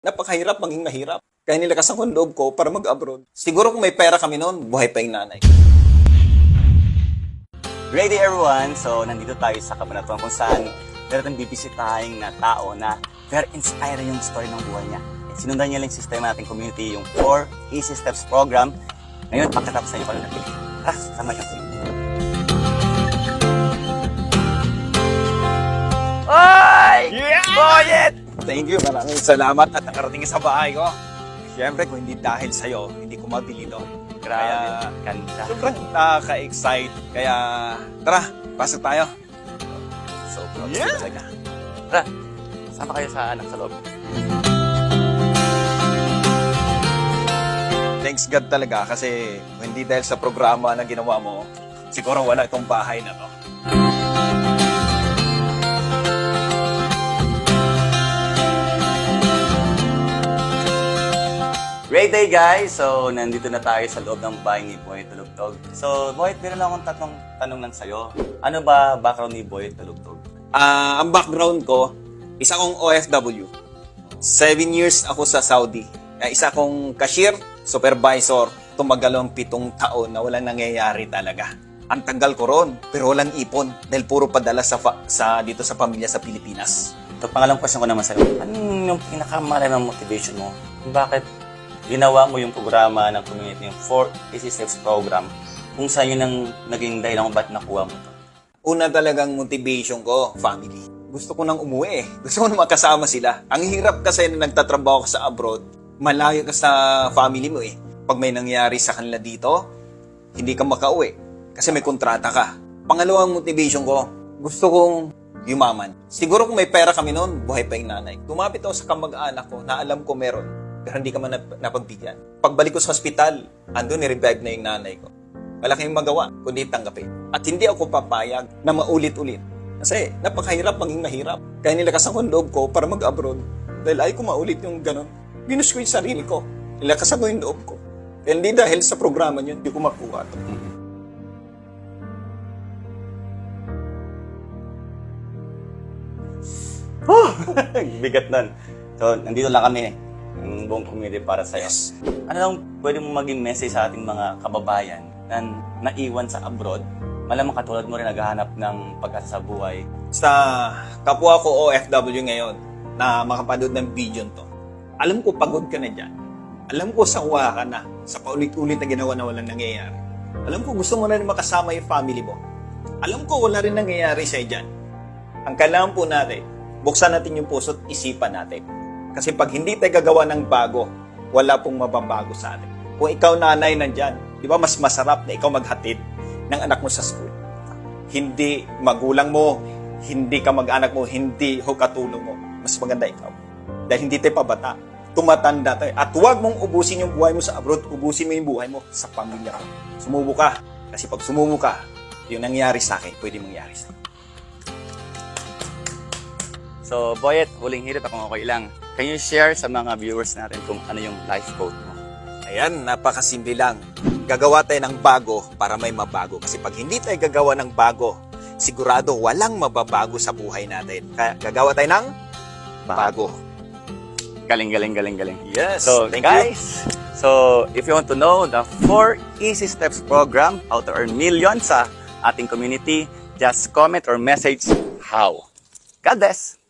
Napakahirap maging mahirap. Kaya nilakasan ko ang loob ko para mag-abroad. Siguro kung may pera kami noon, buhay pa yung nanay. Great day everyone! So, nandito tayo sa Cabanatuan kung saan meron tayong bibisitahin na tao na very inspiring yung story ng buhay niya. Sinundan niya lang yung sistema nating community, yung 4 Easy Steps program. Ngayon, pagkatapos na yung pala natin. Tara, sama niyo ko. Ay! Yeah! Boyet! Thank you, maraming salamat at nakarating sa bahay ko. Siyempre, kung hindi dahil sa'yo, hindi ko mabili to. Grabe, ganda. Sobrang nakaka-excite. Kaya, tara, pasok tayo. So proud Yeah! talaga. Tara, sama kayo sa anak sa loob. Thanks God talaga kasi kung hindi dahil sa programa na ginawa mo, siguro wala itong bahay na to. Great day guys! So, nandito na tayo sa loob ng bahay ni Boy Tulugtog. So, Boy, meron lang akong tatlong tanong lang sa'yo. Ano ba background ni Boy Tulugtog? Ang background ko, isa kong OFW. 7 years ako sa Saudi. Isa kong cashier, supervisor, tumagal ang 7 taon na walang nangyayari talaga. Ang tagal ko ron, pero walang ipon dahil puro padala dito sa pamilya sa Pilipinas. Ito, pangalawang question ko naman sa'yo. Ano yung pinakamala ng motivation mo? Bakit ginawa mo yung programa ng community, yung 4 Easy Steps program, kung saan yun ang naging dahilan kung ba't nakuha mo to? Una talagang motivation ko, family. Gusto ko nang umuwi eh. Gusto ko nang makasama sila. Ang hirap kasi na nagtatrabaho ka sa abroad, malayo ka sa family mo eh. Pag may nangyari sa kanila dito, hindi ka makauwi kasi may kontrata ka. Pangalawang motivation ko, gusto kong yumaman. Siguro kung may pera kami noon, buhay pa yung nanay. Tumapit ako sa kamag-anak ko na alam ko meron, pero hindi ka man napagbigyan. Pagbalik ko sa hospital, ando ni-revive na yung nanay ko. Wala kayong magawa, kundi tanggapin. At hindi ako papayag na maulit-ulit. Kasi napakahirap maging mahirap. Kaya nilakasan ko ang loob ko para mag-abroad. Dahil ayaw ko maulit yung ganon. Binus ko yung sarili ko. Nilakasan ko yung loob ko. Kaya hindi dahil sa programa nyo, hindi ko makuha ito. Bigat nun. So, nandito lang kami, ang buong community para sa'yo. Yes. Ano lang pwede mo maging message sa ating mga kababayan na naiwan sa abroad? Malamang katulad mo rin naghahanap ng pag-asa sa buhay. Sa kapwa ko OFW ngayon na makapanood ng video to, alam ko pagod ka na dyan. Alam ko sawa ka na sa paulit-ulit na ginawa na walang nangyayari. Alam ko gusto mo na rin makasama yung family mo. Alam ko wala rin nangyayari sa'yo dyan. Ang kailangan po natin, buksan natin yung puso at isipan natin. Kasi pag hindi tayo gagawa ng bago, wala pong mababago sa atin. Kung ikaw nanay nandyan, di ba mas masarap na ikaw maghatid ng anak mo sa school. Hindi magulang mo, hindi ka mag-anak mo, hindi ho katulong mo. Mas maganda ikaw. Dahil hindi tayo pabata. Tumatanda tayo. At huwag mong ubusin yung buhay mo sa abroad, ubusin mo yung buhay mo sa pamilya mo. Sumubo ka. Kasi pag sumubo ka, yung nangyari sa akin, pwede mangyari sa akin. So, Boyet, huling hirit akong okay lang. Can you share sa mga viewers natin kung ano yung life quote mo? Ayan, napakasimple lang. Gagawa tayo ng bago para may mabago. Kasi pag hindi tayo gagawa ng bago, sigurado walang mababago sa buhay natin. Kaya gagawa tayo ng bago. Galing. Yes, So, thank guys, so if you want to know the 4 Easy Steps program, how to earn millions sa ating community, just comment or message how. God bless!